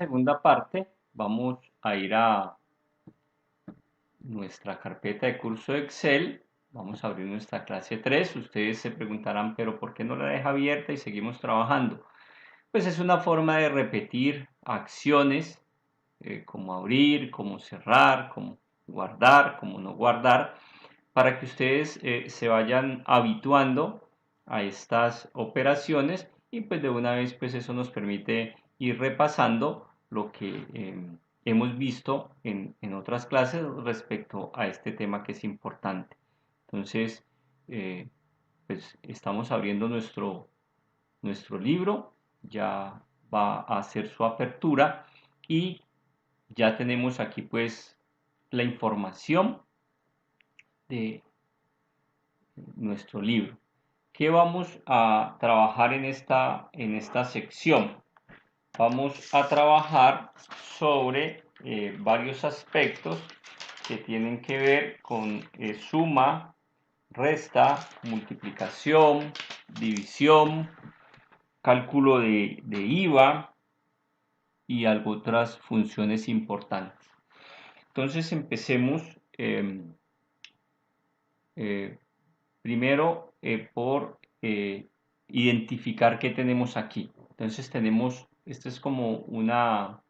segunda parte vamos a ir a nuestra carpeta de curso de Excel. Vamos a abrir nuestra clase 3. Ustedes se preguntarán, pero ¿por qué no la deja abierta y seguimos trabajando? Pues es una forma de repetir acciones como abrir, como cerrar, como guardar, como no guardar, para que ustedes se vayan habituando a estas operaciones y pues de una vez pues eso nos permite ir repasando lo que hemos visto en otras clases respecto a este tema que es importante. Entonces, pues estamos abriendo nuestro libro, ya va a hacer su apertura y ya tenemos aquí pues la información de nuestro libro. ¿Qué vamos a trabajar en esta sección? Vamos a trabajar sobre varios aspectos que tienen que ver con suma, resta, multiplicación, división, cálculo de IVA y otras funciones importantes. Entonces empecemos primero por identificar qué tenemos aquí. Entonces tenemos, esto es como una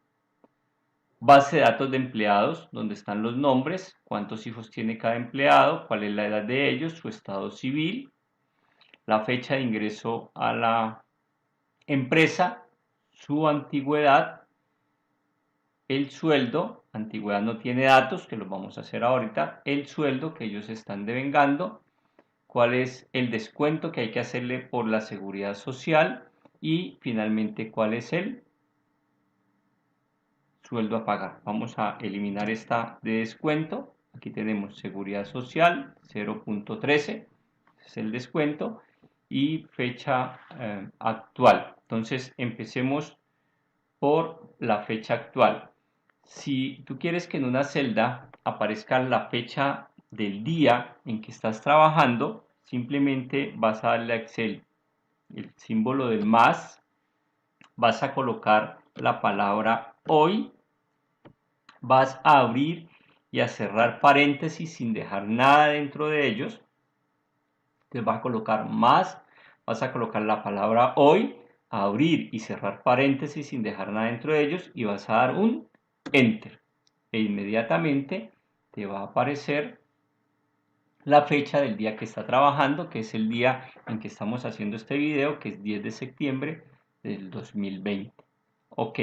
base de datos de empleados donde están los nombres, cuántos hijos tiene cada empleado, cuál es la edad de ellos, su estado civil, la fecha de ingreso a la empresa, su antigüedad, el sueldo, antigüedad no tiene datos, que los vamos a hacer ahorita, el sueldo que ellos están devengando, cuál es el descuento que hay que hacerle por la seguridad social y finalmente cuál es el sueldo a pagar. Vamos a eliminar esta de descuento. Aquí tenemos seguridad social 0.13, es el descuento, y fecha actual. Entonces empecemos por la fecha actual. Si tú quieres que en una celda aparezca la fecha del día en que estás trabajando, simplemente vas a darle a Excel el símbolo del más, vas a colocar la palabra hoy, vas a abrir y a cerrar paréntesis sin dejar nada dentro de ellos. Entonces vas a colocar más, vas a colocar la palabra hoy, a abrir y cerrar paréntesis sin dejar nada dentro de ellos y vas a dar un enter. E inmediatamente te va a aparecer la fecha del día que está trabajando, que es el día en que estamos haciendo este video, que es 10 de septiembre del 2020. Ok,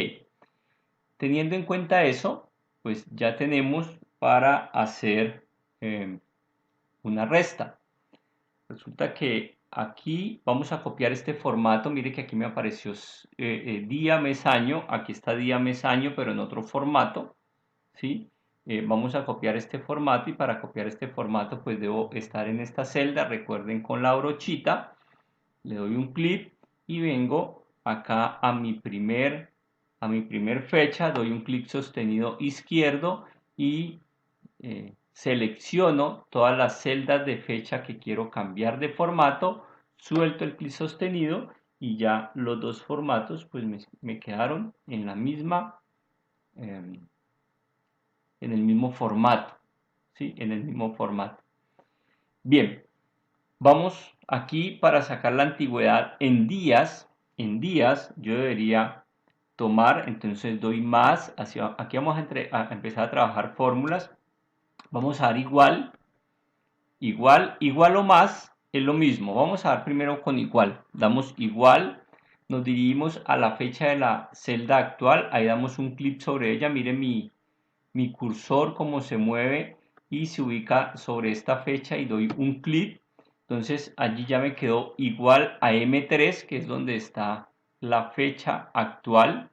teniendo en cuenta eso, pues ya tenemos para hacer una resta. Resulta que aquí vamos a copiar este formato. Mire que aquí me apareció día, mes, año. Aquí está día, mes, año, pero en otro formato, ¿sí? Vamos a copiar este formato y para copiar este formato pues debo estar en esta celda. Recuerden, con la brochita le doy un clic y vengo acá a mi primer fecha, doy un clic sostenido izquierdo y selecciono todas las celdas de fecha que quiero cambiar de formato, suelto el clic sostenido y ya los dos formatos pues me quedaron en la misma en el mismo formato, ¿sí? En el mismo formato. Bien, vamos aquí para sacar la antigüedad en días. En días yo debería tomar, entonces doy más, aquí vamos a empezar a trabajar fórmulas. Vamos a dar igual, igual, igual o más, es lo mismo. Vamos a dar primero con igual. Damos igual, nos dirigimos a la fecha de la celda actual, ahí damos un clic sobre ella. Miren mi cursor cómo se mueve y se ubica sobre esta fecha y doy un clic. Entonces allí ya me quedó igual a M3, que es donde está la fecha actual.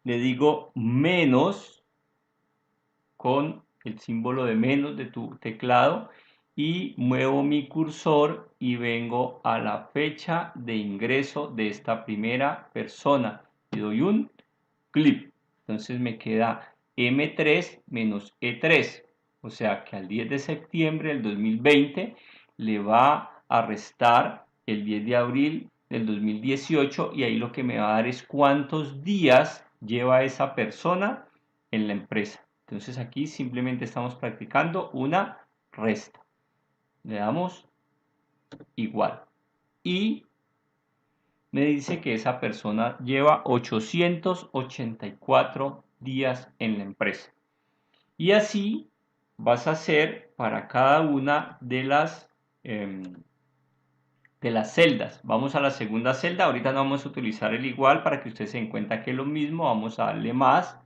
Le digo menos con el símbolo de menos de tu teclado y muevo mi cursor y vengo a la fecha de ingreso de esta primera persona y doy un clic. Entonces me queda M3 menos E3, o sea que al 10 de septiembre del 2020 le va a restar el 10 de abril del 2018 y ahí lo que me va a dar es cuántos días lleva esa persona en la empresa. Entonces aquí simplemente estamos practicando una resta. Le damos igual. Y me dice que esa persona lleva 884 días en la empresa. Y así vas a hacer para cada una de las celdas. Vamos a la segunda celda. Ahorita no vamos a utilizar el igual para que usted se den cuenta que es lo mismo. Vamos a darle más.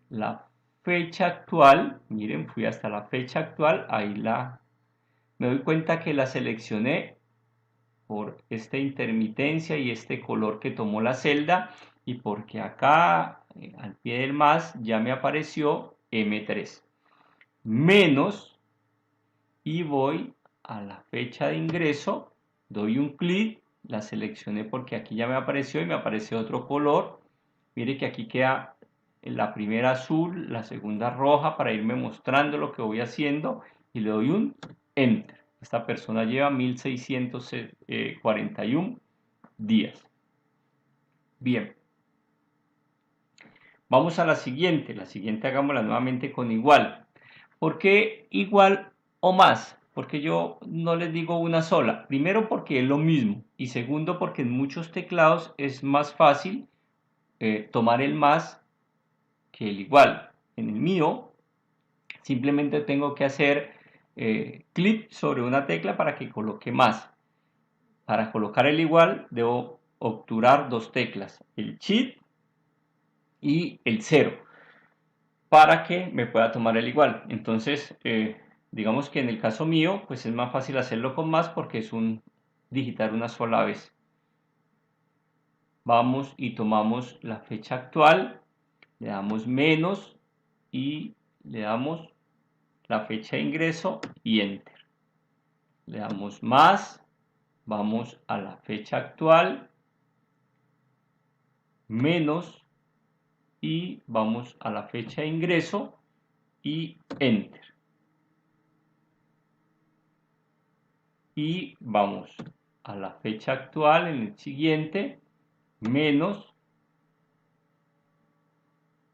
La fecha actual. Miren, fui hasta la fecha actual. Ahí me doy cuenta que la seleccioné por esta intermitencia y este color que tomó la celda y porque acá al pie del más ya me apareció M3 menos y voy a la fecha de ingreso, doy un clic, la seleccioné porque aquí ya me apareció y me aparece otro color. Mire que aquí queda la primera azul, la segunda roja para irme mostrando lo que voy haciendo y le doy un enter. Esta persona lleva 1641 días. Bien. Vamos a la siguiente. La siguiente hagámosla nuevamente con igual. ¿Por qué igual o más? Porque yo no les digo una sola. Primero porque es lo mismo. Y segundo porque en muchos teclados es más fácil tomar el más que el igual. En el mío simplemente tengo que hacer clic sobre una tecla para que coloque más. Para colocar el igual debo obturar dos teclas, el shift y el 0, para que me pueda tomar el igual. Entonces, digamos que en el caso mío, pues es más fácil hacerlo con más porque es digitar una sola vez. Vamos y tomamos la fecha actual, le damos menos y le damos la fecha de ingreso y enter. Le damos más, vamos a la fecha actual, menos y vamos a la fecha de ingreso y enter. Y vamos a la fecha actual en el siguiente, menos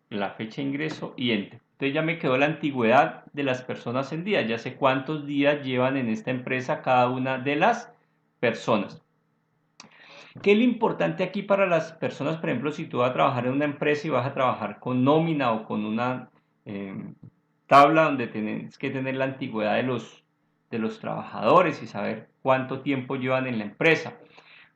la fecha de ingreso y enter. Entonces ya me quedó la antigüedad de las personas en días. Ya sé cuántos días llevan en esta empresa cada una de las personas. ¿Qué es lo importante aquí para las personas? Por ejemplo, si tú vas a trabajar en una empresa y vas a trabajar con nómina o con una tabla donde tienes que tener la antigüedad de los trabajadores y saber cuánto tiempo llevan en la empresa.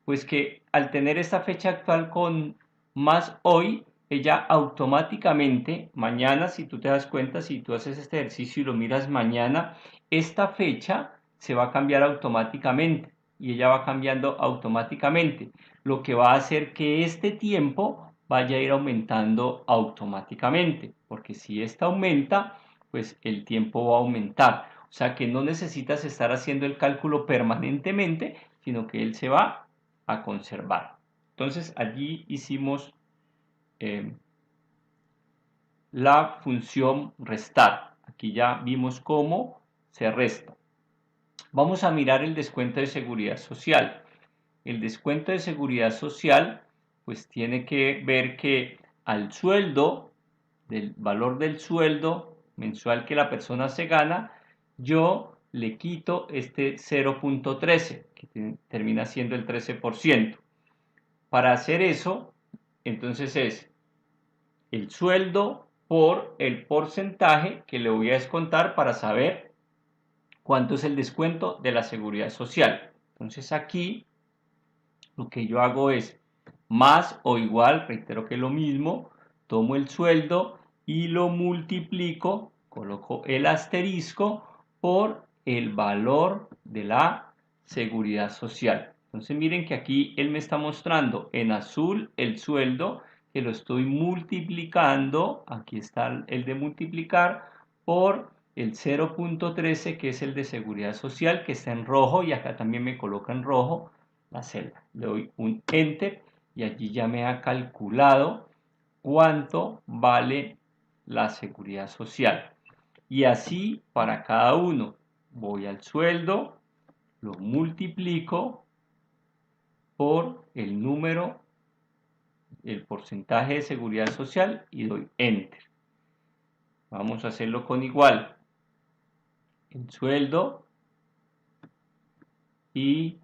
Pues que al tener esta fecha actual con más hoy, ella automáticamente, mañana, si tú te das cuenta, si tú haces este ejercicio y lo miras mañana, esta fecha se va a cambiar automáticamente y ella va cambiando automáticamente, lo que va a hacer que este tiempo vaya a ir aumentando automáticamente, porque si esta aumenta, pues el tiempo va a aumentar. O sea que no necesitas estar haciendo el cálculo permanentemente, sino que él se va a conservar. Entonces allí hicimos la función restar. Aquí ya vimos cómo se resta. Vamos a mirar el descuento de seguridad social. El descuento de seguridad social pues tiene que ver que al sueldo, del valor del sueldo mensual que la persona se gana, yo le quito este 0.13, que termina siendo el 13%. Para hacer eso, entonces es el sueldo por el porcentaje que le voy a descontar para saber cuánto es el descuento de la seguridad social. Entonces aquí lo que yo hago es más o igual, reitero que es lo mismo, tomo el sueldo y lo multiplico, coloco el asterisco por el valor de la seguridad social. Entonces miren que aquí él me está mostrando en azul el sueldo, que lo estoy multiplicando, aquí está el de multiplicar, por el 0.13 que es el de seguridad social, que está en rojo y acá también me coloca en rojo la celda. Le doy un enter y allí ya me ha calculado cuánto vale la seguridad social. Y así para cada uno. Voy al sueldo, lo multiplico por el número, el porcentaje de seguridad social y doy Enter. Vamos a hacerlo con igual. El sueldo y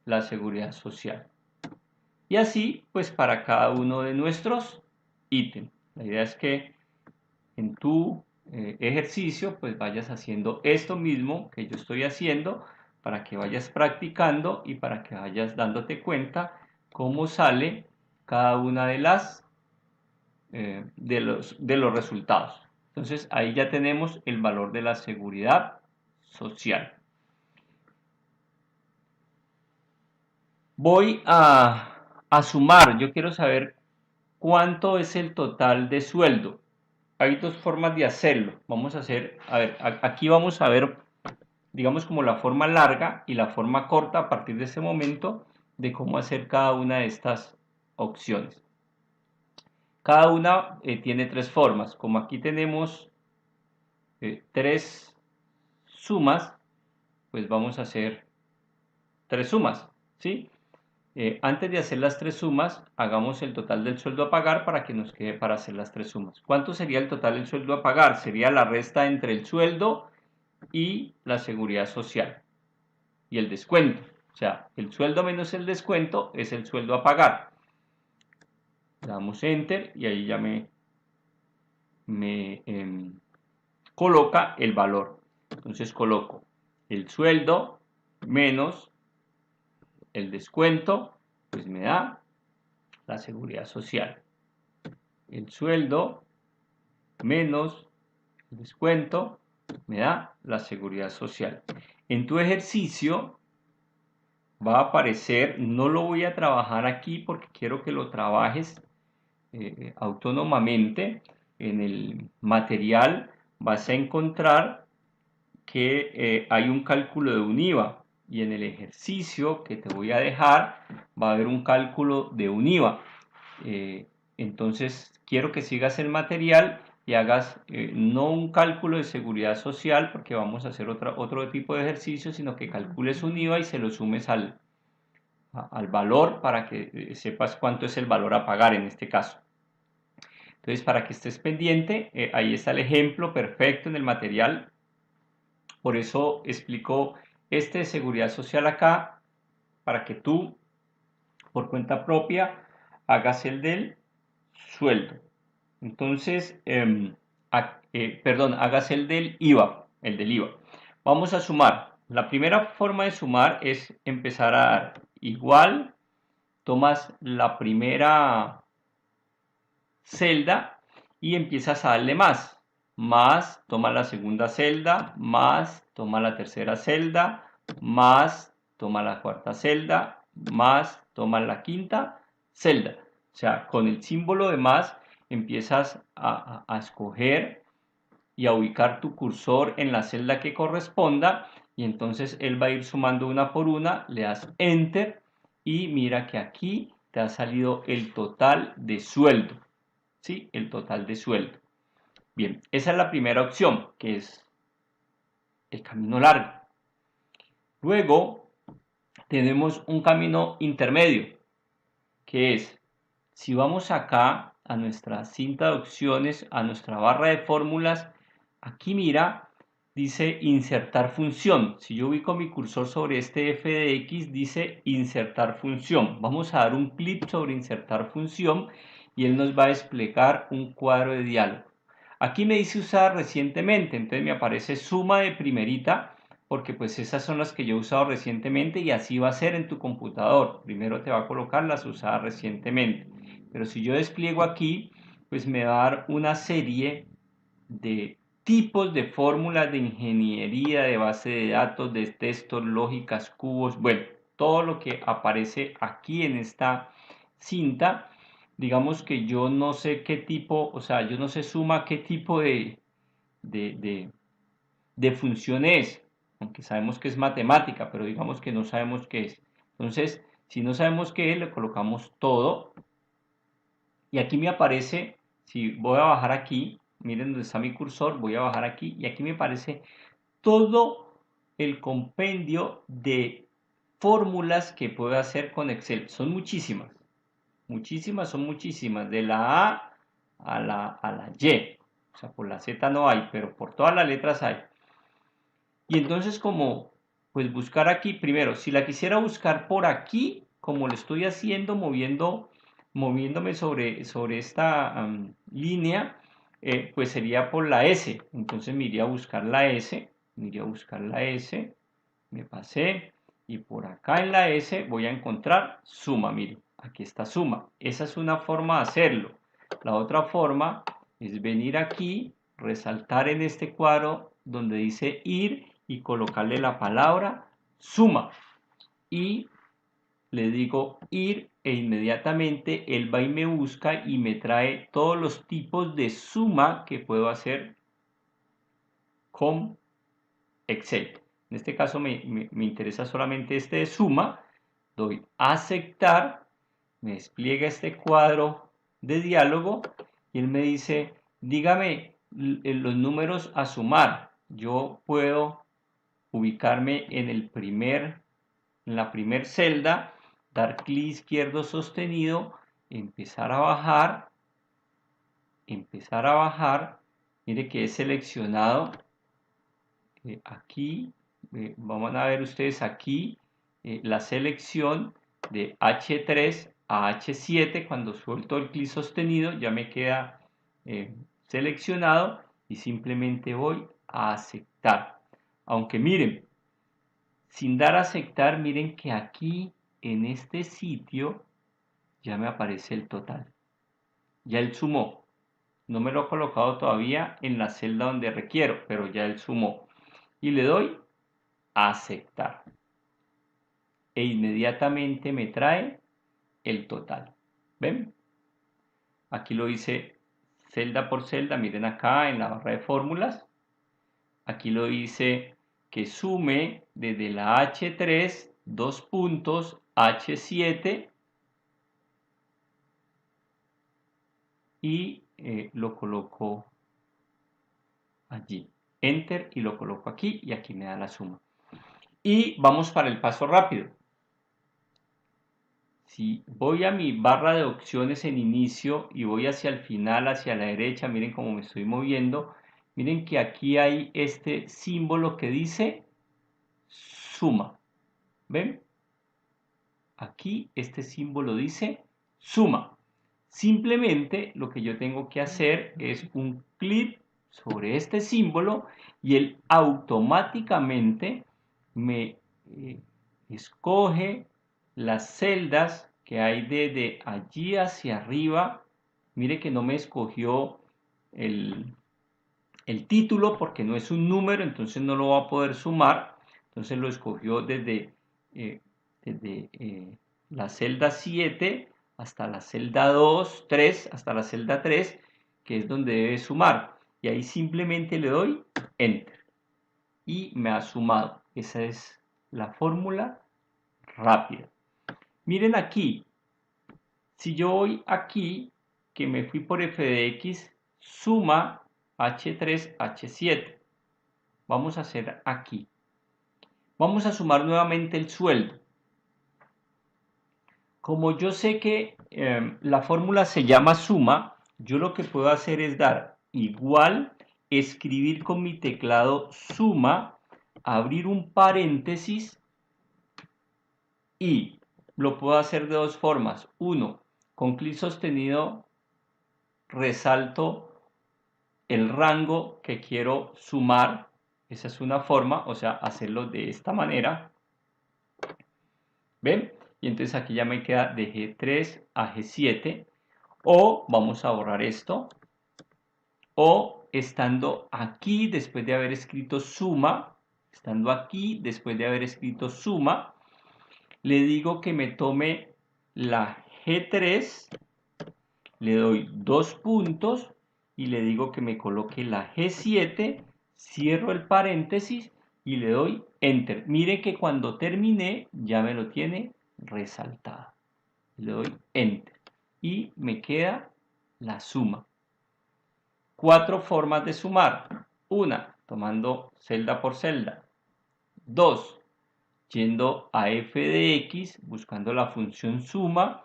la seguridad social. Y así, pues para cada uno de nuestros ítems. La idea es que en tu ejercicio, pues vayas haciendo esto mismo que yo estoy haciendo para que vayas practicando y para que vayas dándote cuenta cómo sale cada una de las de los resultados. Entonces ahí ya tenemos el valor de la seguridad social. Voy a sumar. Yo quiero saber cuánto es el total de sueldo. Hay dos formas de hacerlo. Vamos a hacer, a ver, aquí vamos a ver, digamos como la forma larga y la forma corta a partir de ese momento de cómo hacer cada una de estas opciones. Cada una tiene tres formas. Como aquí tenemos tres sumas, pues vamos a hacer tres sumas, ¿sí? Antes de hacer las tres sumas, hagamos el total del sueldo a pagar para que nos quede para hacer las tres sumas. ¿Cuánto sería el total del sueldo a pagar? Sería la resta entre el sueldo y la seguridad social y el descuento. O sea, el sueldo menos el descuento es el sueldo a pagar. Le damos Enter y ahí ya me coloca el valor. Entonces coloco el sueldo menos el descuento, pues me da la seguridad social. El sueldo menos el descuento me da la seguridad social. En tu ejercicio va a aparecer, no lo voy a trabajar aquí porque quiero que lo trabajes autónomamente. En el material vas a encontrar que hay un cálculo de un IVA y en el ejercicio que te voy a dejar va a haber un cálculo de un IVA. Entonces quiero que sigas el material y hagas no un cálculo de seguridad social porque vamos a hacer otro tipo de ejercicio, sino que calcules un IVA y se lo sumes al valor para que sepas cuánto es el valor a pagar en este caso. Entonces, para que estés pendiente, ahí está el ejemplo perfecto en el material. Por eso explico este de seguridad social acá, para que tú, por cuenta propia, hagas el del sueldo. Entonces, hagas el del IVA, Vamos a sumar. La primera forma de sumar es empezar a dar igual, tomas la primera celda y empiezas a darle más, toma la segunda celda, más, toma la tercera celda, más, toma la cuarta celda, más, toma la quinta celda. O sea, con el símbolo de más empiezas a escoger y a ubicar tu cursor en la celda que corresponda y entonces él va a ir sumando una por una, le das Enter y mira que aquí te ha salido el total de sueldo. ¿Sí? El total de sueldo. Bien, esa es la primera opción, que es el camino largo. Luego tenemos un camino intermedio, que es, si vamos acá a nuestra cinta de opciones, a nuestra barra de fórmulas, aquí mira, dice insertar función. Si yo ubico mi cursor sobre este f de x, dice insertar función. Vamos a dar un clic sobre insertar función y él nos va a desplegar un cuadro de diálogo. Aquí me dice usar recientemente, entonces me aparece suma de primerita, porque pues esas son las que yo he usado recientemente y así va a ser en tu computador. Primero te va a colocar las usadas recientemente. Pero si yo despliego aquí, pues me va a dar una serie de tipos de fórmulas de ingeniería, de base de datos, de textos, lógicas, cubos, bueno, todo lo que aparece aquí en esta cinta. Digamos que yo no sé qué tipo, o sea, yo no sé suma qué tipo de función es, aunque sabemos que es matemática, pero digamos que no sabemos qué es. Entonces, si no sabemos qué es, le colocamos todo. Y aquí me aparece, si voy a bajar aquí, miren dónde está mi cursor, voy a bajar aquí y aquí me aparece todo el compendio de fórmulas que puedo hacer con Excel. Son muchísimas. Son muchísimas. De la A a la Y. O sea, por la Z no hay, pero por todas las letras hay. Y entonces como, pues buscar aquí, primero, si la quisiera buscar por aquí, como lo estoy haciendo, moviéndome sobre esta línea, pues sería por la S. Entonces me iría a buscar la S, me pasé, y por acá en la S voy a encontrar suma, miren, aquí está suma. Esa es una forma de hacerlo. La otra forma es venir aquí, resaltar en este cuadro donde dice ir y colocarle la palabra suma. Y le digo ir e inmediatamente él va y me busca y me trae todos los tipos de suma que puedo hacer con Excel. En este caso me interesa solamente este de suma. Doy a aceptar, me despliega este cuadro de diálogo y él me dice, dígame los números a sumar. Yo puedo ubicarme en la primer celda, dar clic izquierdo sostenido, empezar a bajar. Mire que he seleccionado aquí, van a ver ustedes aquí la selección de H3 a H7. Cuando suelto el clic sostenido ya me queda seleccionado y simplemente voy a aceptar. Aunque miren, sin dar a aceptar, miren que aquí en este sitio ya me aparece el total. Ya él sumó. No me lo ha colocado todavía en la celda donde requiero, pero ya él sumó. Y le doy a aceptar. E inmediatamente me trae el total. ¿Ven? Aquí lo hice celda por celda. Miren acá en la barra de fórmulas. Aquí lo hice que sume desde la H3, dos puntos, H7 y lo coloco allí. Enter y lo coloco aquí y aquí me da la suma. Y vamos para el paso rápido. Si voy a mi barra de opciones en inicio y voy hacia el final, hacia la derecha, miren cómo me estoy moviendo. Miren que aquí hay este símbolo que dice suma. ¿Ven? Aquí este símbolo dice suma. Simplemente lo que yo tengo que hacer es un clic sobre este símbolo y él automáticamente me escoge las celdas que hay desde allí hacia arriba. Mire que no me escogió el título porque no es un número, entonces no lo va a poder sumar. Entonces lo escogió desde la celda 7 hasta la celda 2, 3, hasta la celda 3, que es donde debe sumar. Y ahí simplemente le doy Enter. Y me ha sumado. Esa es la fórmula rápida. Miren aquí. Si yo voy aquí, que me fui por f de x, suma H3, H7. Vamos a hacer aquí. Vamos a sumar nuevamente el sueldo. Como yo sé que la fórmula se llama suma, yo lo que puedo hacer es dar igual, escribir con mi teclado suma, abrir un paréntesis y lo puedo hacer de dos formas. Uno, con clic sostenido resalto el rango que quiero sumar. Esa es una forma, o sea, hacerlo de esta manera. ¿Ven? Y entonces aquí ya me queda de G3 a G7. O vamos a borrar esto. O estando aquí después de haber escrito suma. Estando aquí después de haber escrito suma. Le digo que me tome la G3. Le doy dos puntos. Y le digo que me coloque la G7. Cierro el paréntesis. Y le doy Enter. Mire que cuando terminé ya me lo tiene resaltado. Le doy Enter y me queda la suma. Cuatro formas de sumar. Una, tomando celda por celda. Dos, yendo a f de x, buscando la función suma,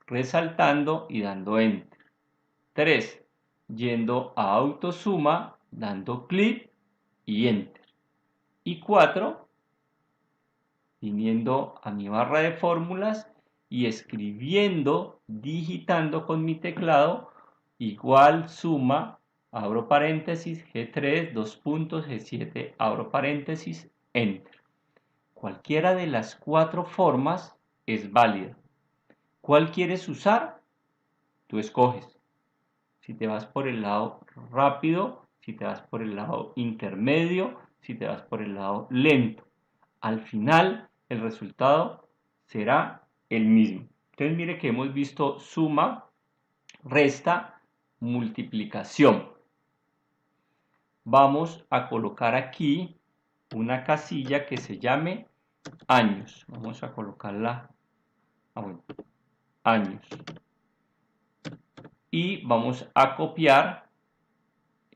resaltando y dando enter. 3. Yendo a autosuma, dando clic y enter. Y 4. Viniendo a mi barra de fórmulas y escribiendo, digitando con mi teclado, igual suma, abro paréntesis, G3, dos puntos, G7, abro paréntesis, enter. Cualquiera de las 4 formas es válida. ¿Cuál quieres usar? Tú escoges. Si te vas por el lado rápido, si te vas por el lado intermedio, si te vas por el lado lento. Al final, el resultado será el mismo. Entonces, mire que hemos visto suma, resta, multiplicación. Vamos a colocar aquí una casilla que se llame años. Vamos a colocarla, años. Y vamos a copiar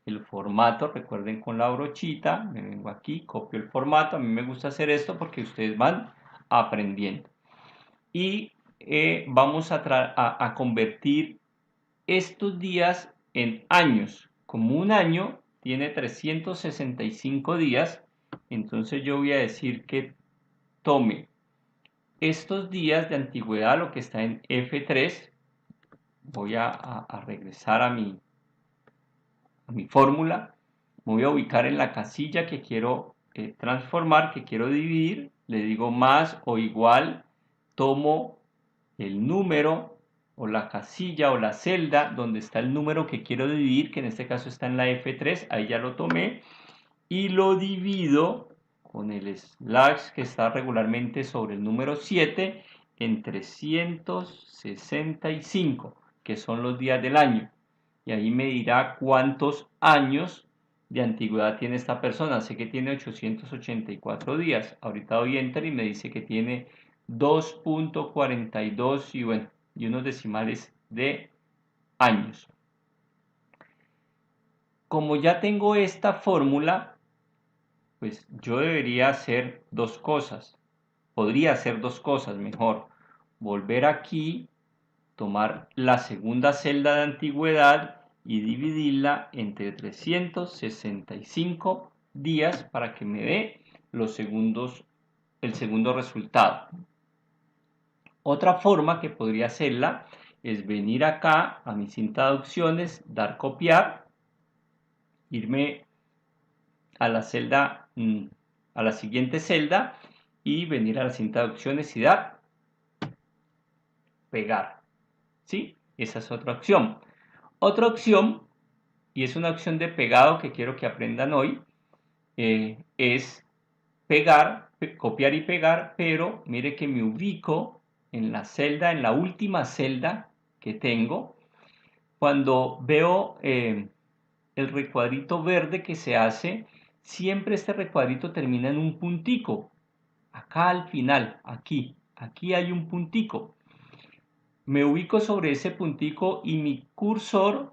el formato. Recuerden, con la brochita, me vengo aquí, copio el formato. A mí me gusta hacer esto porque ustedes van aprendiendo. Y vamos a convertir estos días en años. Como un año tiene 365 días, entonces yo voy a decir que tome estos días de antigüedad, lo que está en F3. Voy a regresar a mi fórmula. Me voy a ubicar en la casilla que quiero transformar, que quiero dividir. Le digo más o igual, tomo el número o la casilla o la celda donde está el número que quiero dividir, que en este caso está en la F3, ahí ya lo tomé, y lo divido con el slash que está regularmente sobre el número 7 en 365, que son los días del año. Y ahí me dirá cuántos años de antigüedad tiene esta persona. Sé que tiene 884 días. Ahorita doy enter y me dice que tiene 2.42 y bueno, y unos decimales de años. Como ya tengo esta fórmula, pues yo debería hacer dos cosas. Podría hacer dos cosas mejor. Volver aquí, tomar la segunda celda de antigüedad y dividirla entre 365 días para que me dé el segundo resultado. Otra forma que podría hacerla es venir acá a mi cinta de opciones, dar copiar, irme a la celda, a la siguiente celda y venir a la cinta de opciones y dar pegar. ¿Sí? Esa es otra opción. Otra opción, y es una opción de pegado que quiero que aprendan hoy, es pegar, copiar y pegar, pero mire que me ubico en la celda, en la última celda que tengo. Cuando veo el recuadrito verde que se hace, siempre este recuadrito termina en un puntico. Acá al final, aquí hay un puntico. Me ubico sobre ese puntico y mi cursor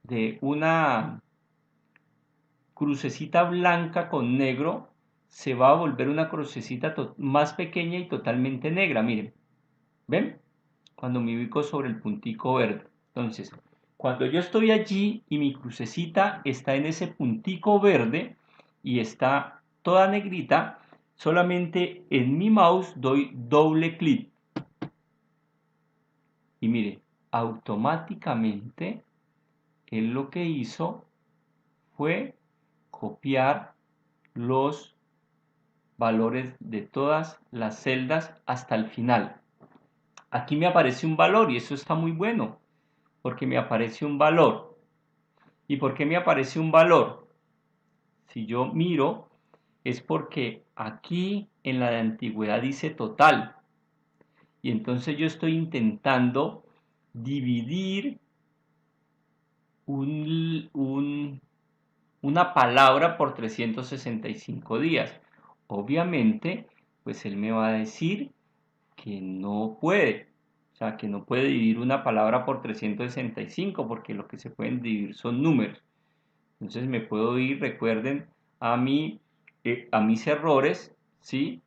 de una crucecita blanca con negro se va a volver una crucecita más pequeña y totalmente negra. Miren, ¿ven? Cuando me ubico sobre el puntico verde. Entonces, cuando yo estoy allí y mi crucecita está en ese puntico verde y está toda negrita, solamente en mi mouse doy doble clic. Y mire, automáticamente él lo que hizo fue copiar los valores de todas las celdas hasta el final. Aquí me aparece un valor y eso está muy bueno, porque me aparece un valor. ¿Y por qué me aparece un valor? Si yo miro, es porque aquí en la de antigüedad dice total. Y entonces yo estoy intentando dividir una palabra por 365 días. Obviamente, pues él me va a decir que no puede. O sea, que no puede dividir una palabra por 365 porque lo que se pueden dividir son números. Entonces me puedo ir, recuerden, a mis errores, ¿sí?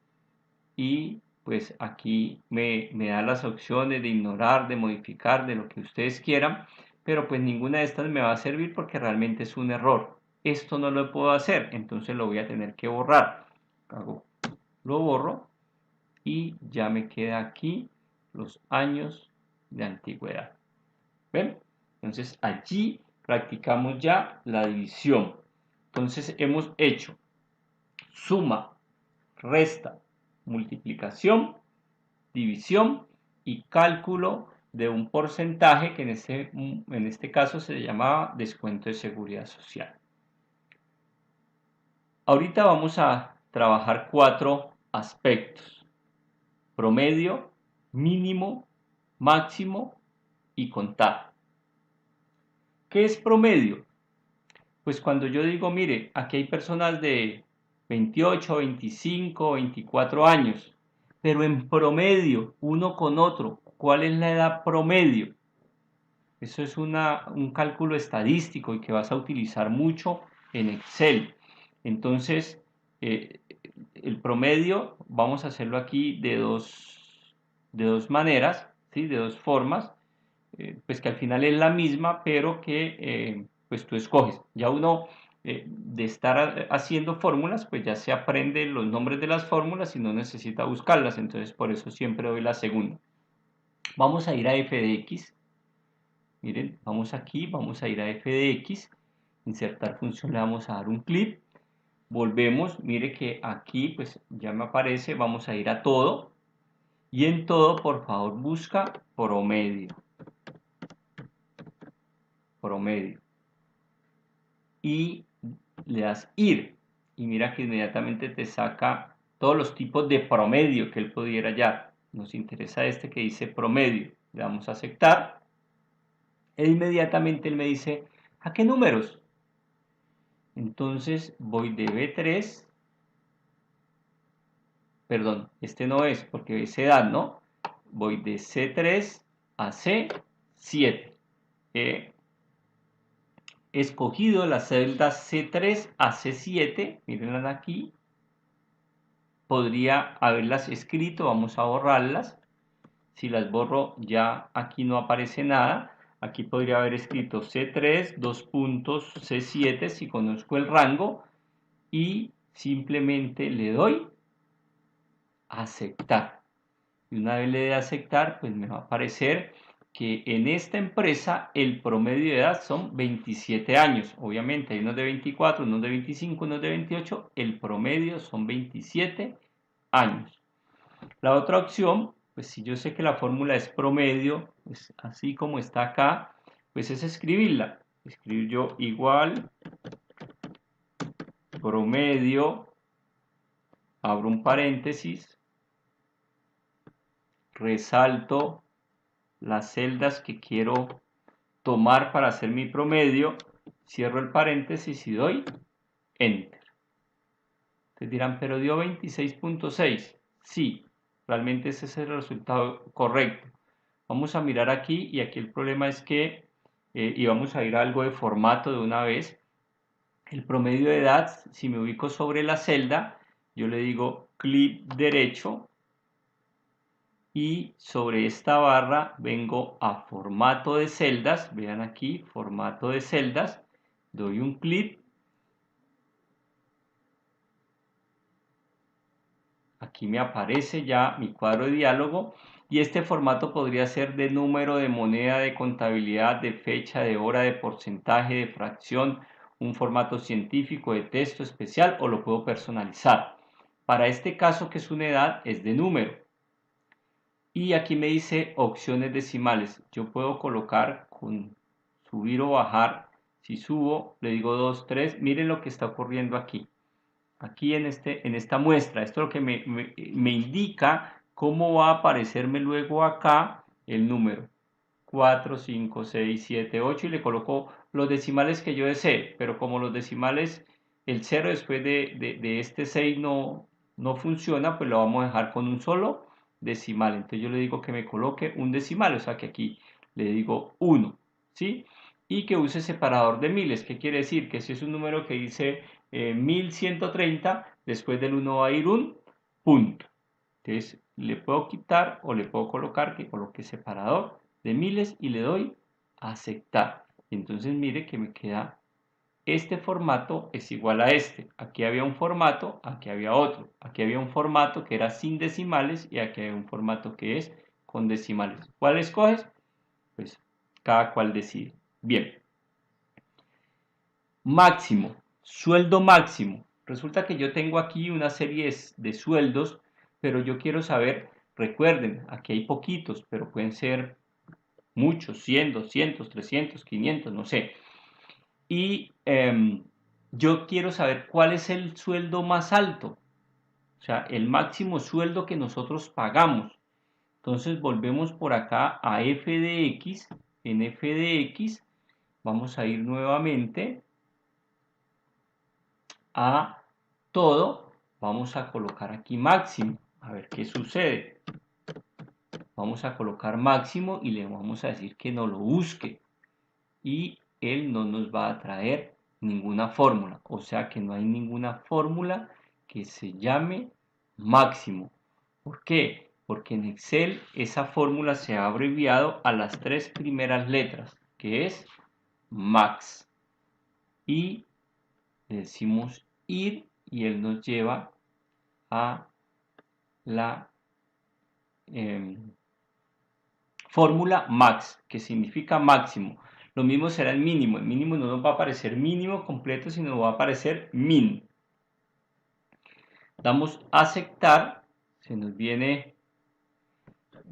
y pues aquí me da las opciones de ignorar, de modificar, de lo que ustedes quieran, pero pues ninguna de estas me va a servir porque realmente es un error. Esto no lo puedo hacer, entonces lo voy a tener que borrar. Lo borro y ya me queda aquí los años de antigüedad. ¿Ven? Entonces allí practicamos ya la división. Entonces hemos hecho suma, resta, multiplicación, división y cálculo de un porcentaje que en este caso se llamaba descuento de seguridad social. Ahorita vamos a trabajar 4 aspectos: promedio, mínimo, máximo y contado. ¿Qué es promedio? Pues cuando yo digo, mire, aquí hay personas de 28, 25, 24 años, pero en promedio, uno con otro, ¿cuál es la edad promedio? Eso es un cálculo estadístico y que vas a utilizar mucho en Excel. Entonces, el promedio, vamos a hacerlo aquí de dos maneras, ¿sí? De dos formas, pues que al final es la misma, pero que pues tú escoges. Ya uno de estar haciendo fórmulas, pues ya se aprende los nombres de las fórmulas y no necesita buscarlas, entonces por eso siempre doy la segunda. Vamos a ir a f de x. Miren, vamos aquí, vamos a ir a f de x, insertar función, le vamos a dar un clic, volvemos, mire que aquí pues ya me aparece, vamos a ir a todo, y en todo por favor busca promedio, y le das ir, y mira que inmediatamente te saca todos los tipos de promedio que él pudiera hallar. Nos interesa este que dice promedio, le damos a aceptar, e inmediatamente él me dice, ¿a qué números? Entonces voy de B3, perdón, este no es porque es edad, ¿no? Voy de C3 a C7. He escogido las celdas C3 a C7, mírenlas aquí. Podría haberlas escrito, vamos a borrarlas. Si las borro ya aquí no aparece nada. Aquí podría haber escrito C3, dos puntos, C7 si conozco el rango, y simplemente le doy aceptar. Y una vez le dé aceptar, pues me va a aparecer que en esta empresa el promedio de edad son 27 años. Obviamente hay unos de 24, unos de 25, unos de 28. El promedio son 27 años. La otra opción, pues si yo sé que la fórmula es promedio, pues así como está acá, pues es escribirla. Escribir yo igual promedio, abro un paréntesis, resalto las celdas que quiero tomar para hacer mi promedio, cierro el paréntesis y doy Enter. Ustedes dirán, pero dio 26.6. Sí, realmente ese es el resultado correcto. Vamos a mirar aquí y aquí el problema es que, y vamos a ir a algo de formato de una vez, el promedio de edad, si me ubico sobre la celda, yo le digo clic derecho y sobre esta barra vengo a formato de celdas, vean aquí, formato de celdas, doy un clic, aquí me aparece ya mi cuadro de diálogo y este formato podría ser de número, de moneda, de contabilidad, de fecha, de hora, de porcentaje, de fracción, un formato científico, de texto especial o lo puedo personalizar. Para este caso que es una edad es de número. Y aquí me dice opciones decimales. Yo puedo colocar con subir o bajar. Si subo, le digo 2, 3. Miren lo que está ocurriendo aquí. Aquí en esta muestra. Esto es lo que me indica cómo va a aparecerme luego acá el número. 4, 5, 6, 7, 8 y le coloco los decimales que yo desee. Pero como los decimales, el 0 después de este 6 no funciona, pues lo vamos a dejar con un solo decimal. Entonces yo le digo que me coloque un decimal, o sea que aquí le digo 1, ¿sí? Y que use separador de miles. ¿Qué quiere decir? Que si es un número que dice 1130, después del 1 va a ir un punto. Entonces le puedo quitar o le puedo colocar que coloque separador de miles y le doy aceptar. Y entonces mire que me queda este formato es igual a este. Aquí había un formato, aquí había otro. Aquí había un formato que era sin decimales y aquí hay un formato que es con decimales. ¿Cuál escoges? Pues cada cual decide. Bien. Máximo, sueldo máximo. Resulta que yo tengo aquí una serie de sueldos, pero yo quiero saber, recuerden, aquí hay poquitos, pero pueden ser muchos, 100, 200, 300, 500, no sé. Y yo quiero saber cuál es el sueldo más alto, o sea, el máximo sueldo que nosotros pagamos. Entonces volvemos por acá a f de x. En f de x vamos a ir nuevamente a todo. Vamos a colocar aquí máximo. A ver qué sucede. Vamos a colocar máximo y le vamos a decir que no lo busque. Y él no nos va a traer ninguna fórmula. O sea que no hay ninguna fórmula que se llame máximo. ¿Por qué? Porque en Excel esa fórmula se ha abreviado a las 3 primeras letras, que es max. Y le decimos ir y él nos lleva a la fórmula max, que significa máximo. Lo mismo será el mínimo. El mínimo no nos va a aparecer mínimo completo, sino nos va a aparecer min. Damos a aceptar, se nos viene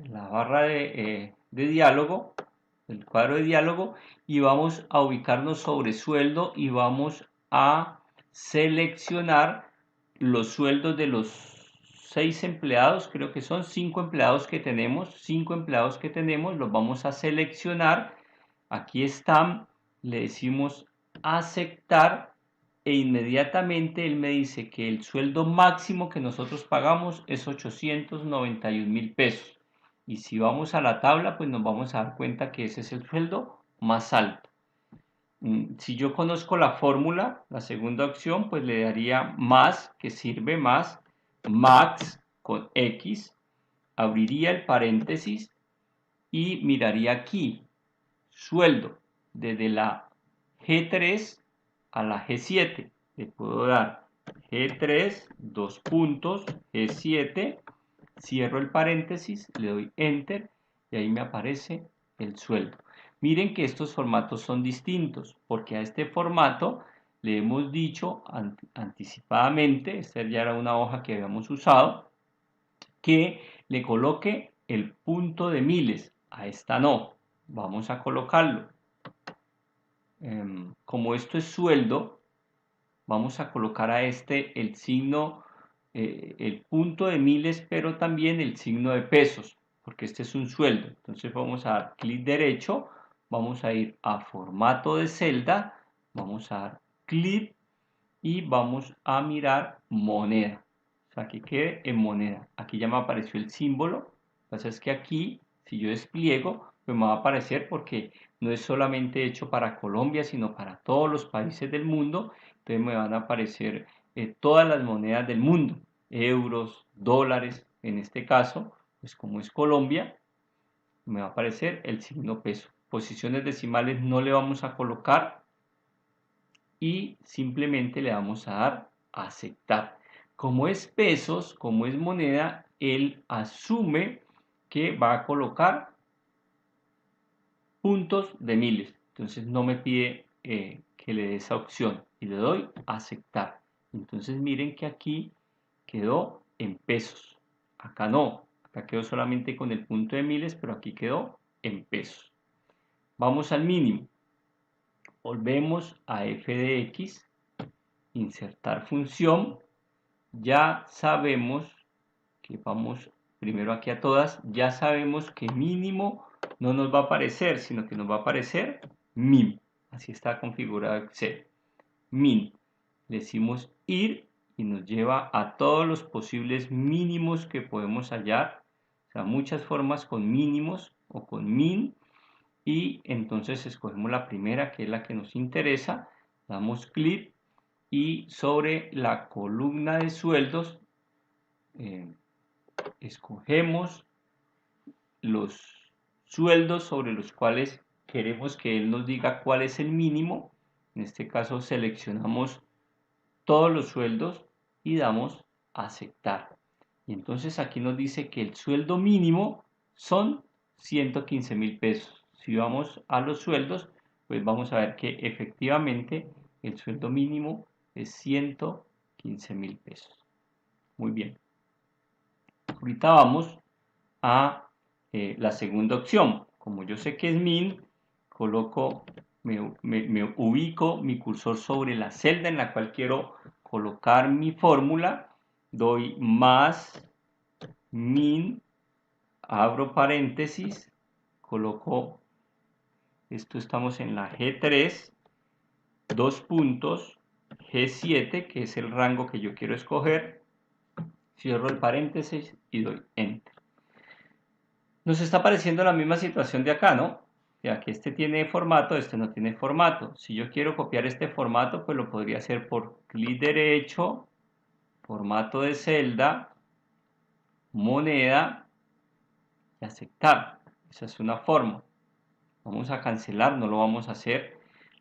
la barra de diálogo, el cuadro de diálogo, y vamos a ubicarnos sobre sueldo y vamos a seleccionar los sueldos de los 6 empleados, creo que son 5 empleados que tenemos, 5 empleados que tenemos, los vamos a seleccionar. Aquí están, le decimos aceptar e inmediatamente él me dice que el sueldo máximo que nosotros pagamos es 891.000 pesos. Y si vamos a la tabla, pues nos vamos a dar cuenta que ese es el sueldo más alto. Si yo conozco la fórmula, la segunda opción, pues le daría más, que sirve más, max con X, abriría el paréntesis y miraría aquí, sueldo, desde la G3 a la G7. Le puedo dar G3, dos puntos, G7, cierro el paréntesis, le doy Enter y ahí me aparece el sueldo. Miren que estos formatos son distintos porque a este formato le hemos dicho anticipadamente, esta ya era una hoja que habíamos usado, que le coloque el punto de miles. A esta no, vamos a colocarlo. Como esto es sueldo, vamos a colocar a este el signo, el punto de miles, pero también el signo de pesos, porque este es un sueldo. Entonces vamos a dar clic derecho, vamos a ir a formato de celda, vamos a dar clic y vamos a mirar moneda. O sea, que quede en moneda. Aquí ya me apareció el símbolo. Lo que pasa es que aquí, si yo despliego, pues me va a aparecer porque no es solamente hecho para Colombia, sino para todos los países del mundo. Entonces me van a aparecer todas las monedas del mundo. Euros, dólares, en este caso, pues como es Colombia, me va a aparecer el signo peso. Posiciones decimales no le vamos a colocar y simplemente le vamos a dar a aceptar. Como es pesos, como es moneda, él asume que va a colocar puntos de miles. Entonces no me pide que le dé esa opción y le doy a aceptar. Entonces miren que aquí quedó en pesos. Acá no, acá quedó solamente con el punto de miles, pero aquí quedó en pesos. Vamos al mínimo. Volvemos a f de x, insertar función. Ya sabemos que vamos primero aquí a todas, ya sabemos que mínimo no nos va a aparecer, sino que nos va a aparecer min. Así está configurado Excel. Min. Le decimos ir y nos lleva a todos los posibles mínimos que podemos hallar. O sea, muchas formas con mínimos o con min. Y entonces escogemos la primera, que es la que nos interesa. Damos clic y sobre la columna de sueldos escogemos los sueldos sobre los cuales queremos que él nos diga cuál es el mínimo. En este caso seleccionamos todos los sueldos y damos a aceptar. Y entonces aquí nos dice que el sueldo mínimo son 115.000 pesos. Si vamos a los sueldos, pues vamos a ver que efectivamente el sueldo mínimo es 115.000 pesos. Muy bien. Ahorita vamos a la segunda opción. Como yo sé que es min, coloco, me ubico mi cursor sobre la celda en la cual quiero colocar mi fórmula, doy más min, abro paréntesis, coloco, esto estamos en la G3, dos puntos, G7, que es el rango que yo quiero escoger, cierro el paréntesis y doy Enter. Nos está apareciendo la misma situación de acá, ¿no? Ya que este tiene formato, este no tiene formato. Si yo quiero copiar este formato, pues lo podría hacer por clic derecho, formato de celda, moneda y aceptar. Esa es una forma. Vamos a cancelar, no lo vamos a hacer.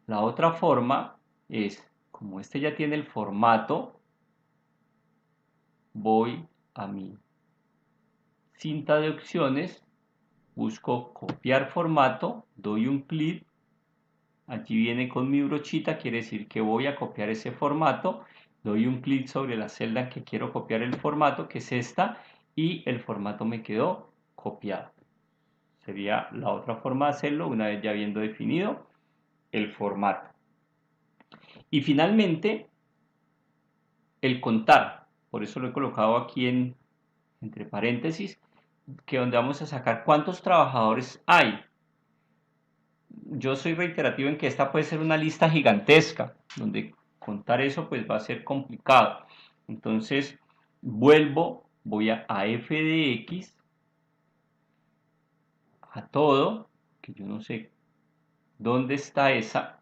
La otra forma es, como este ya tiene el formato, voy a mi cinta de opciones, busco copiar formato, doy un clic. Aquí viene con mi brochita, quiere decir que voy a copiar ese formato. Doy un clic sobre la celda en que quiero copiar el formato, que es esta, y el formato me quedó copiado. Sería la otra forma de hacerlo una vez ya habiendo definido el formato. Y finalmente, el contar. Por eso lo he colocado aquí entre paréntesis, que donde vamos a sacar cuántos trabajadores hay. Yo soy reiterativo en que esta puede ser una lista gigantesca, donde contar eso pues va a ser complicado. Entonces voy a f de x, a todo, que yo no sé dónde está esa,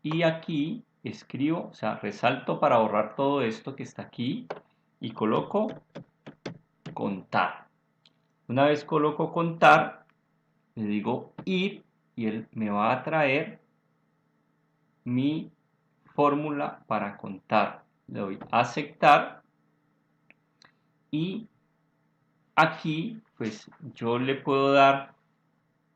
y aquí escribo, o sea, resalto para borrar todo esto que está aquí, y coloco contar. Una vez coloco contar, le digo ir, y él me va a traer mi fórmula para contar. Le doy a aceptar y aquí pues yo le puedo dar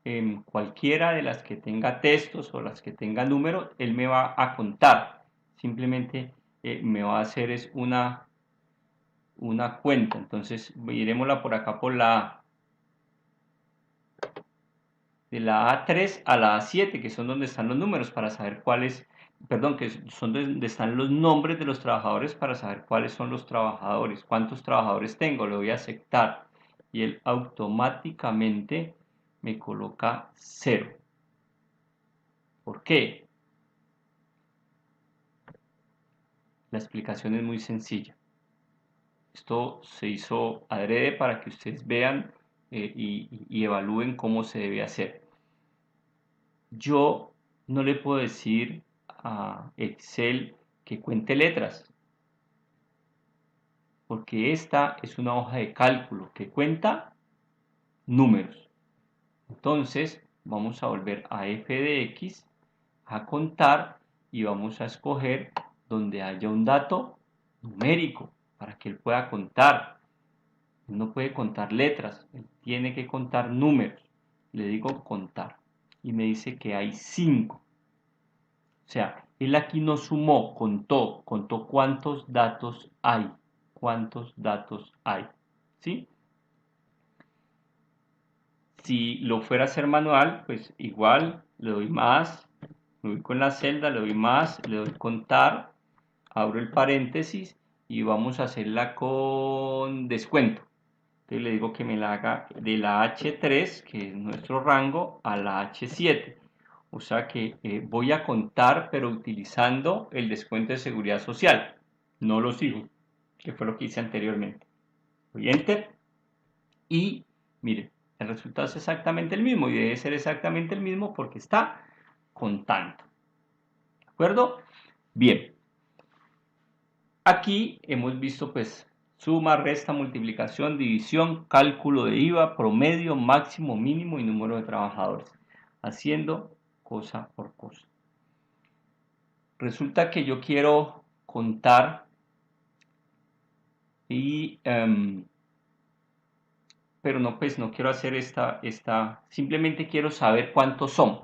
en cualquiera de las que tenga textos o las que tenga números, él me va a contar. Simplemente me va a hacer es una cuenta. Entonces iremosla por acá por de la A3 a la A7, que son donde están los números para saber cuáles, perdón, que son donde están los nombres de los trabajadores para saber cuáles son los trabajadores, cuántos trabajadores tengo, le voy a aceptar y él automáticamente me coloca 0. ¿Por qué? La explicación es muy sencilla. Esto se hizo adrede para que ustedes vean y evalúen cómo se debe hacer. Yo no le puedo decir a Excel que cuente letras, porque esta es una hoja de cálculo que cuenta números. Entonces vamos a volver a f de x, a contar y vamos a escoger donde haya un dato numérico para que él pueda contar. Él no puede contar letras, él tiene que contar números. Le digo contar y me dice que hay 5. O sea, él aquí no sumó, contó cuántos datos hay. ¿Cuántos datos hay? ¿Sí? Si lo fuera a hacer manual, pues igual le doy más, me voy con la celda, le doy más, le doy contar, abro el paréntesis y vamos a hacerla con descuento. Entonces le digo que me la haga de la H3, que es nuestro rango, a la H7. O sea que voy a contar, pero utilizando el descuento de seguridad social, no los hijos, que fue lo que hice anteriormente. Doy Enter y miren, el resultado es exactamente el mismo y debe ser exactamente el mismo porque está contando. ¿De acuerdo? Bien. Aquí hemos visto pues Suma, resta, multiplicación, división, cálculo de IVA, promedio, máximo, mínimo y número de trabajadores. Haciendo cosa por cosa. Resulta que yo quiero contar y... pero no, pues no quiero hacer simplemente quiero saber cuántos son.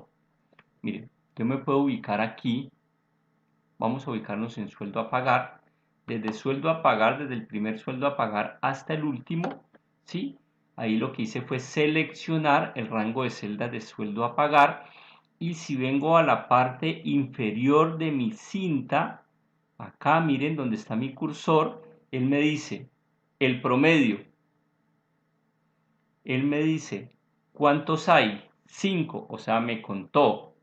Miren, yo me puedo ubicar aquí, vamos a ubicarnos en sueldo a pagar, desde sueldo a pagar, desde el primer sueldo a pagar hasta el último, ¿sí? Ahí lo que hice fue seleccionar el rango de celdas de sueldo a pagar, y si vengo a la parte inferior de mi cinta, acá miren donde está mi cursor, él me dice el promedio. Él me dice, ¿cuántos hay? 5, o sea, me contó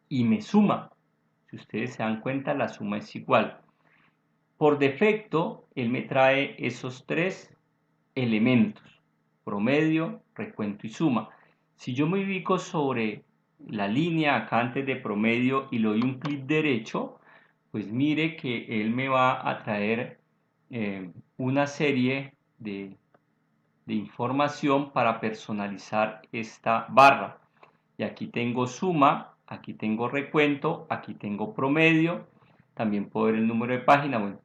y me suma. Si ustedes se dan cuenta, la suma es igual. Por defecto, él me trae esos 3 elementos, promedio, recuento y suma. Si yo me ubico sobre la línea acá antes de promedio y le doy un clic derecho, pues mire que él me va a traer una serie de información para personalizar esta barra. Y aquí tengo suma, aquí tengo recuento, aquí tengo promedio, también puedo ver el número de página, bueno,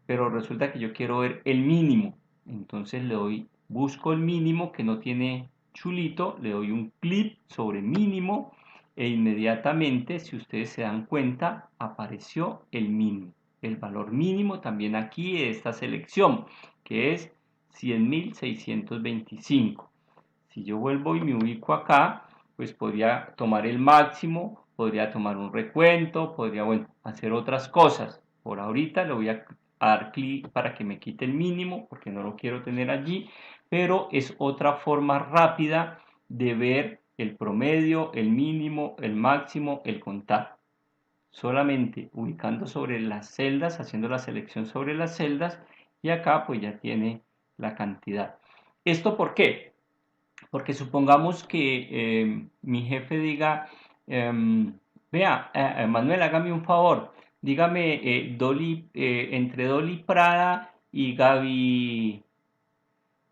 pero resulta que yo quiero ver el mínimo. Entonces le doy, busco el mínimo que no tiene chulito, le doy un clic sobre mínimo e inmediatamente, si ustedes se dan cuenta, apareció el mínimo. El valor mínimo también aquí de esta selección, que es 100.625. Si yo vuelvo y me ubico acá, pues podría tomar el máximo, podría tomar un recuento, podría, bueno, hacer otras cosas. Por ahorita le voy a dar clic para que me quite el mínimo, porque no lo quiero tener allí, pero es otra forma rápida de ver el promedio, el mínimo, el máximo, el contar. Solamente ubicando sobre las celdas, haciendo la selección sobre las celdas, y acá pues ya tiene la cantidad. ¿Esto por qué? Porque supongamos que mi jefe diga, vea, Manuel, hágame un favor, dígame entre Dolly Prada y Gaby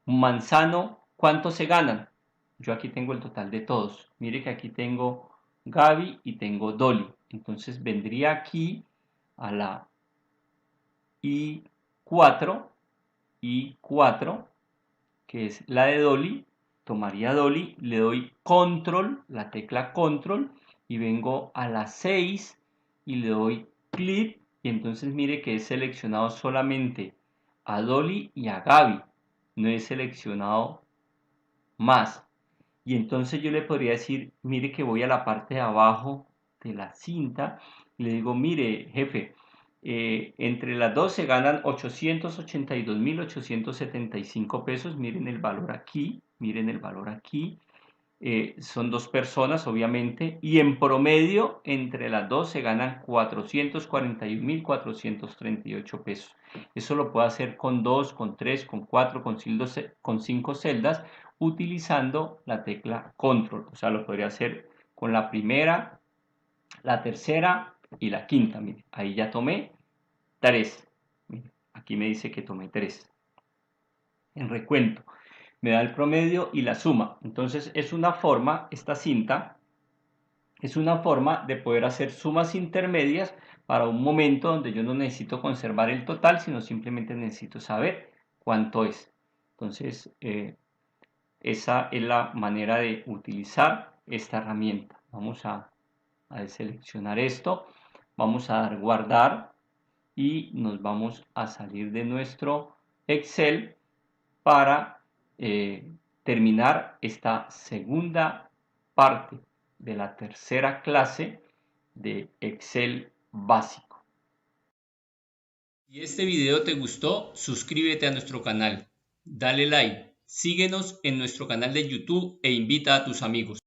Manzano, ¿cuánto se ganan? Yo aquí tengo el total de todos. Mire que aquí tengo Gaby y tengo Dolly. Entonces vendría aquí a la I4, que es la de Dolly. Tomaría Dolly, le doy control, la tecla control, y vengo a la 6 y le doy clic, y entonces mire que he seleccionado solamente a Dolly y a Gaby, no he seleccionado más. Y entonces yo le podría decir, mire que voy a la parte de abajo de la cinta y le digo, mire jefe, entre las dos se ganan 882.875 pesos, miren el valor aquí, miren el valor aquí. Son 2 personas obviamente, y en promedio entre las dos se ganan 441.438 pesos. Eso lo puedo hacer con 2, con 3, con 4, con 5 celdas, utilizando la tecla control. O sea, lo podría hacer con la primera, la tercera y la quinta. Mire, ahí ya tomé 3. Mire, aquí me dice que tomé 3 en recuento. Me da el promedio y la suma. Entonces es una forma, esta cinta es una forma de poder hacer sumas intermedias para un momento donde yo no necesito conservar el total, sino simplemente necesito saber cuánto es. Entonces esa es la manera de utilizar esta herramienta. Vamos a deseleccionar esto, vamos a dar guardar y nos vamos a salir de nuestro Excel para terminar esta segunda parte de la tercera clase de Excel básico. Si este video te gustó, suscríbete a nuestro canal, dale like, síguenos en nuestro canal de YouTube e invita a tus amigos.